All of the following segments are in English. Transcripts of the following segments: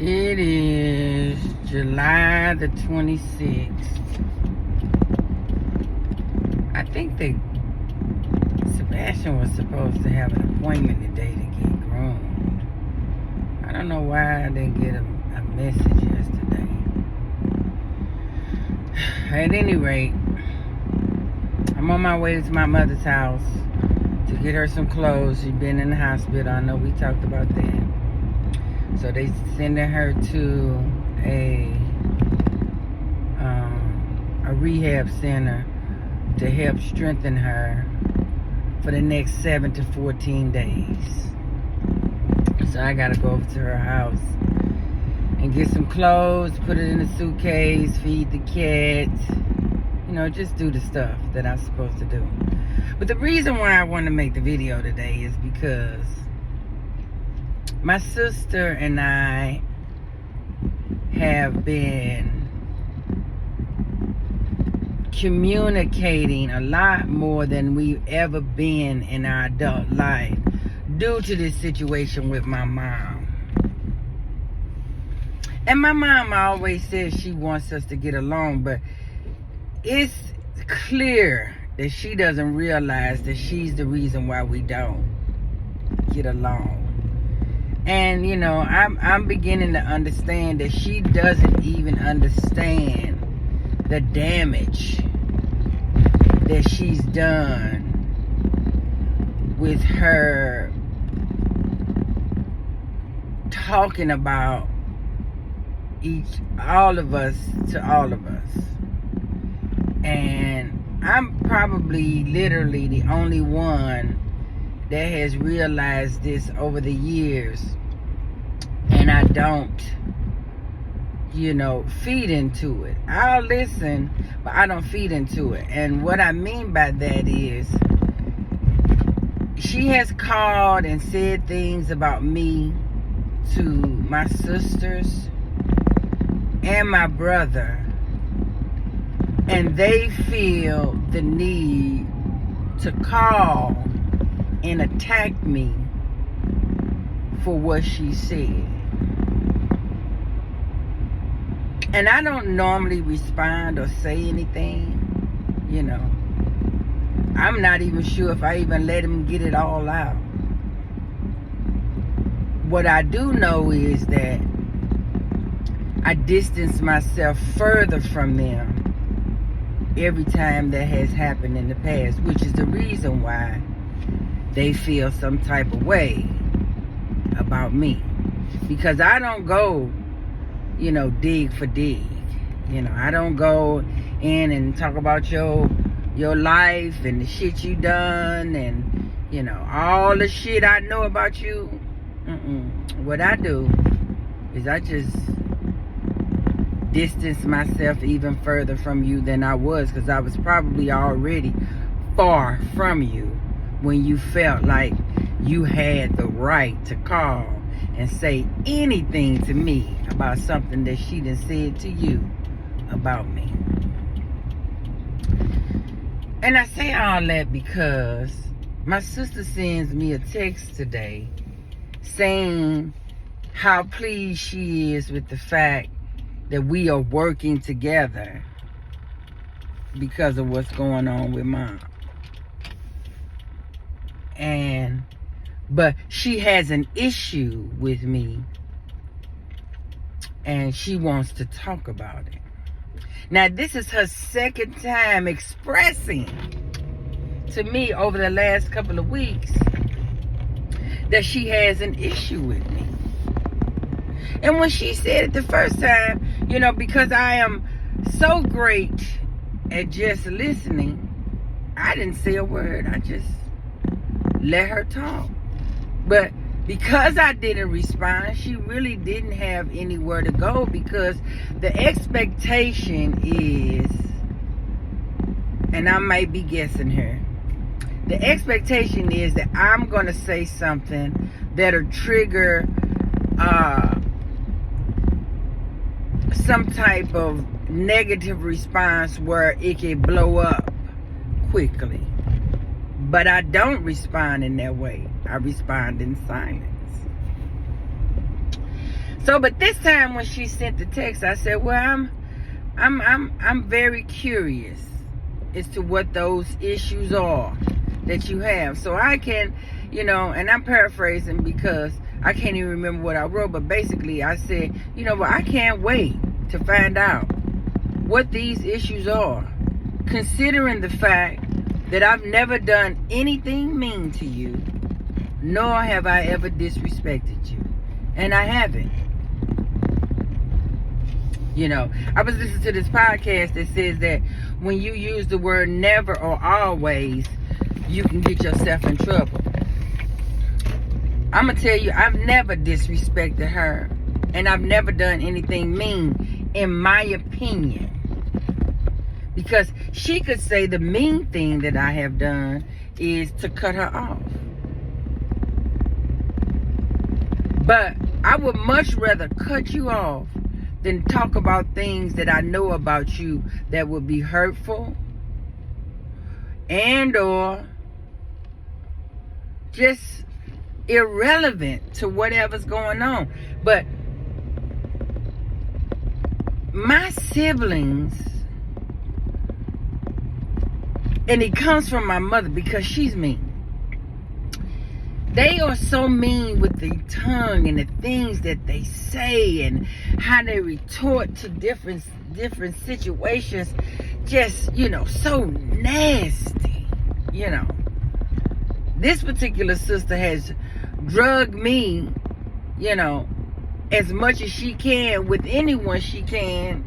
It is July the 26th. I think that Sebastian was supposed to have an appointment today to get groomed. I don't know why I didn't get a message yesterday. At any rate, I'm on my way to my mother's house to get her some clothes. She's been in the hospital. I know we talked about that. So they sending her to a rehab center to help strengthen her for the next 7 to 14 days. So I gotta go over to her house and get some clothes, put it in a suitcase, feed the cat, just do the stuff that I'm supposed to do. But the reason why I want to make the video today is because my sister and I have been communicating a lot more than we've ever been in our adult life due to this situation with my mom. And my mom always says she wants us to get along, but it's clear that she doesn't realize that she's the reason why we don't get along. And, I'm beginning to understand that she doesn't even understand the damage that she's done with her talking about all of us to all of us. And I'm probably literally the only one that has realized this over the years, and I don't feed into it. I'll listen, but I don't feed into it. And what I mean by that is she has called and said things about me to my sisters and my brother, and they feel the need to call and attack me for what she said. And I don't normally respond or say anything, I'm not even sure if I even let him get it all out. What I do know is that I distance myself further from them every time that has happened in the past, which is the reason why they feel some type of way about me. Because I don't go, dig for dig. I don't go in and talk about your life and the shit you done and, all the shit I know about you. What I do is I just distance myself even further from you than I was, because I was probably already far from you when you felt like you had the right to call and say anything to me about something that she done said to you about me. And I say all that because my sister sends me a text today saying how pleased she is with the fact that we are working together because of what's going on with Mom. But she has an issue with me and she wants to talk about it. Now, this is her second time expressing to me over the last couple of weeks that she has an issue with me. And when she said it the first time, because I am so great at just listening, I didn't say a word. I just let her talk. But because I didn't respond, she really didn't have anywhere to go, because the expectation is, and I might be guessing her, the expectation is that I'm going to say something that'll trigger some type of negative response where it can blow up quickly. But I don't respond in that way. I respond in silence. So, but this time when she sent the text, I said, well, I'm very curious as to what those issues are that you have. So I can, and I'm paraphrasing because I can't even remember what I wrote, but basically I said, well, I can't wait to find out what these issues are, considering the fact that I've never done anything mean to you, nor have I ever disrespected you. And I haven't. I was listening to this podcast that says that when you use the word never or always, you can get yourself in trouble. I'm going to tell you, I've never disrespected her, and I've never done anything mean, in my opinion. Because she could say the mean thing that I have done is to cut her off. But I would much rather cut you off than talk about things that I know about you that would be hurtful and or just irrelevant to whatever's going on. But my siblings, and it comes from my mother because she's mean. They are so mean with the tongue and the things that they say and how they retort to different situations. Just, so nasty. This particular sister has drugged me, as much as she can with anyone she can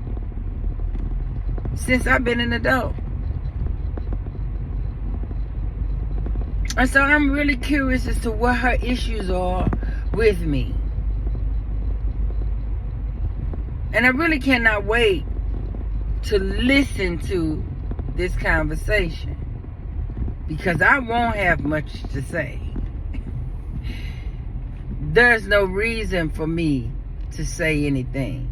since I've been an adult. And so I'm really curious as to what her issues are with me. And I really cannot wait to listen to this conversation, because I won't have much to say. There's no reason for me to say anything.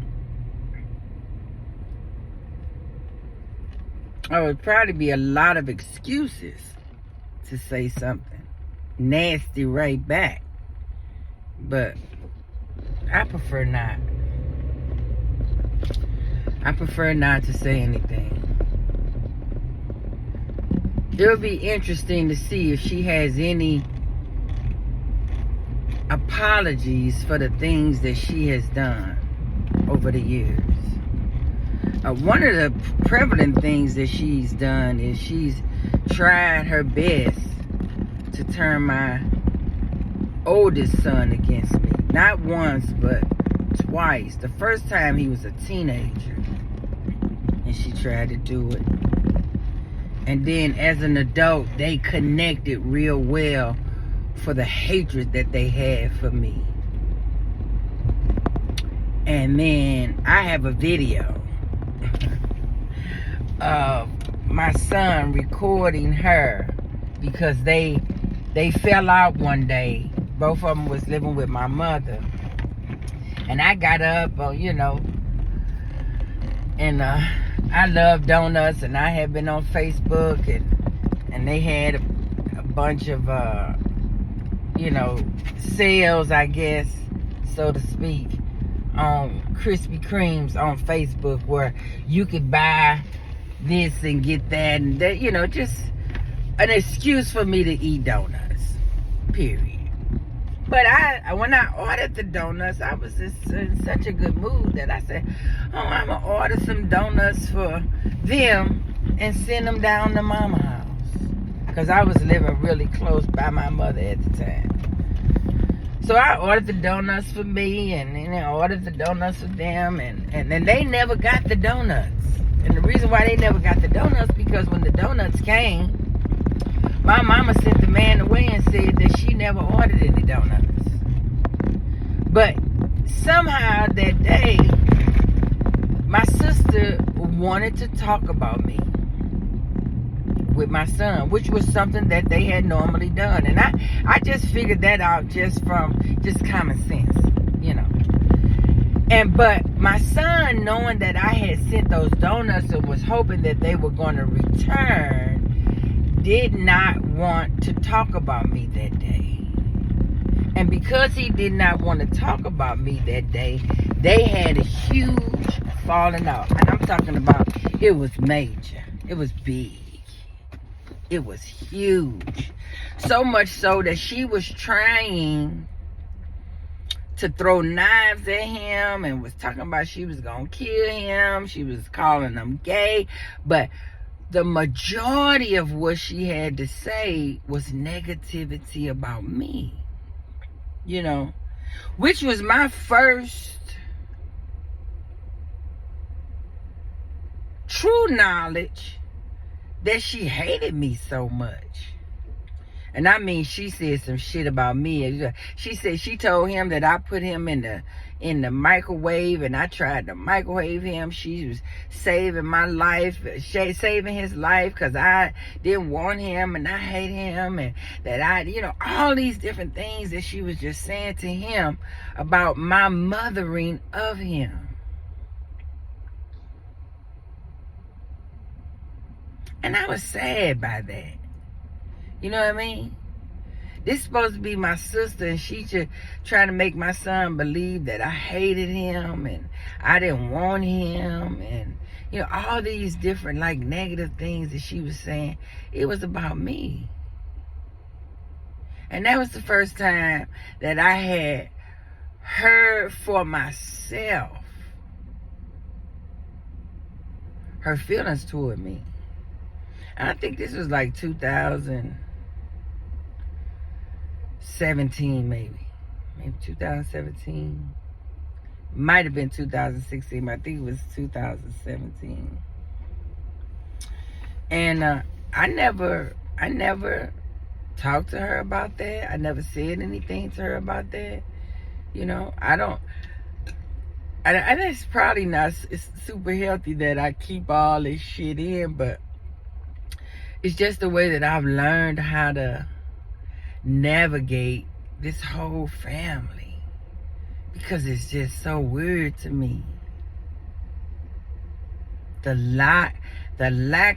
There would probably be a lot of excuses to say something nasty right back, but I prefer not. I prefer not to say anything. It'll be interesting to see if she has any apologies for the things that she has done over the years. One of the prevalent things that she's done is she's tried her best to turn my oldest son against me. Not once, but twice. The first time he was a teenager, and she tried to do it. And then as an adult, they connected real well for the hatred that they had for me. And then I have a video of my son recording her because they fell out one day. Both of them was living with my mother. And I got up, and I love donuts, and I had been on Facebook, and they had a bunch of, sales, I guess, so to speak, on Krispy Kremes on Facebook, where you could buy this and get that, and that, just an excuse for me to eat donuts, period. But when I ordered the donuts, I was just in such a good mood that I said, I'm going to order some donuts for them and send them down to Mama's house. Because I was living really close by my mother at the time. So I ordered the donuts for me, and then I ordered the donuts for them, and then they never got the donuts. And the reason why they never got the donuts, because when the donuts came, my mama sent the man away and said that she never ordered any donuts. But somehow that day, my sister wanted to talk about me with my son, which was something that they had normally done. And I just figured that out just from common sense, But my son, knowing that I had sent those donuts and was hoping that they were going to return, did not want to talk about me that day. And because he did not want to talk about me that day, They had a huge falling out. And I'm talking about, it was major. It was big. It was huge. So much so that she was trying to throw knives at him and was talking about she was going to kill him. She was calling him gay. But the majority of what she had to say was negativity about me. You know, which was my first true knowledge that she hated me so much. And I mean, she said some shit about me. She said she told him that I put him in the microwave and I tried to microwave him. She was saving my life, saving his life, because I didn't want him and I hate him, and that I, you know, all these different things that she was just saying to him about my mothering of him. And I was sad by that. You know what I mean? This is supposed to be my sister, and she just trying to make my son believe that I hated him and I didn't want him, and you know, all these different like negative things that she was saying. It was about me. And that was the first time that I had heard for myself her feelings toward me. And I think this was like 2017, maybe 2017. Might have been 2016, but I think it was 2017. And I never talked to her about that. I never said anything to her about that. You know, and it's probably not, it's super healthy that I keep all this shit in, but it's just the way that I've learned how to navigate this whole family, because it's just so weird to me. The lack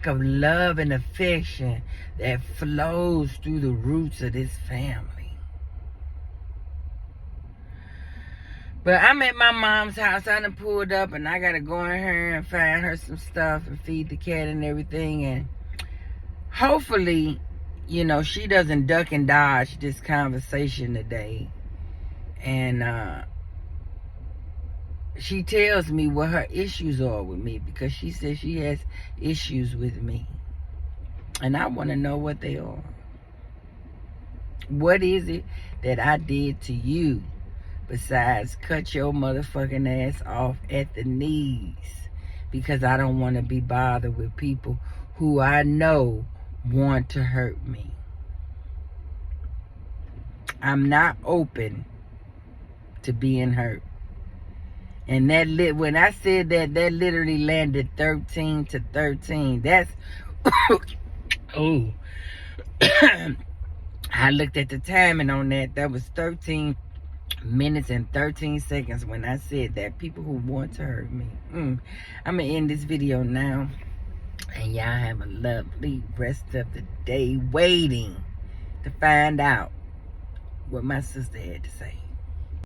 of love and affection that flows through the roots of this family. But I'm at my mom's house. I done pulled up and I gotta go in her and find her some stuff and feed the cat and everything, and hopefully, you know, she doesn't duck and dodge this conversation today. And she tells me what her issues are with me, because she says she has issues with me. And I want to know what they are. What is it that I did to you besides cut your motherfucking ass off at the knees? Because I don't want to be bothered with people who I know want to hurt me. I'm not open to being hurt. And that when I said that literally landed 13 to 13. That's oh. I looked at the timing on that. That was 13 minutes and 13 seconds when I said that. People who want to hurt me. I'm gonna end this video now. And y'all have a lovely rest of the day waiting to find out what my sister had to say.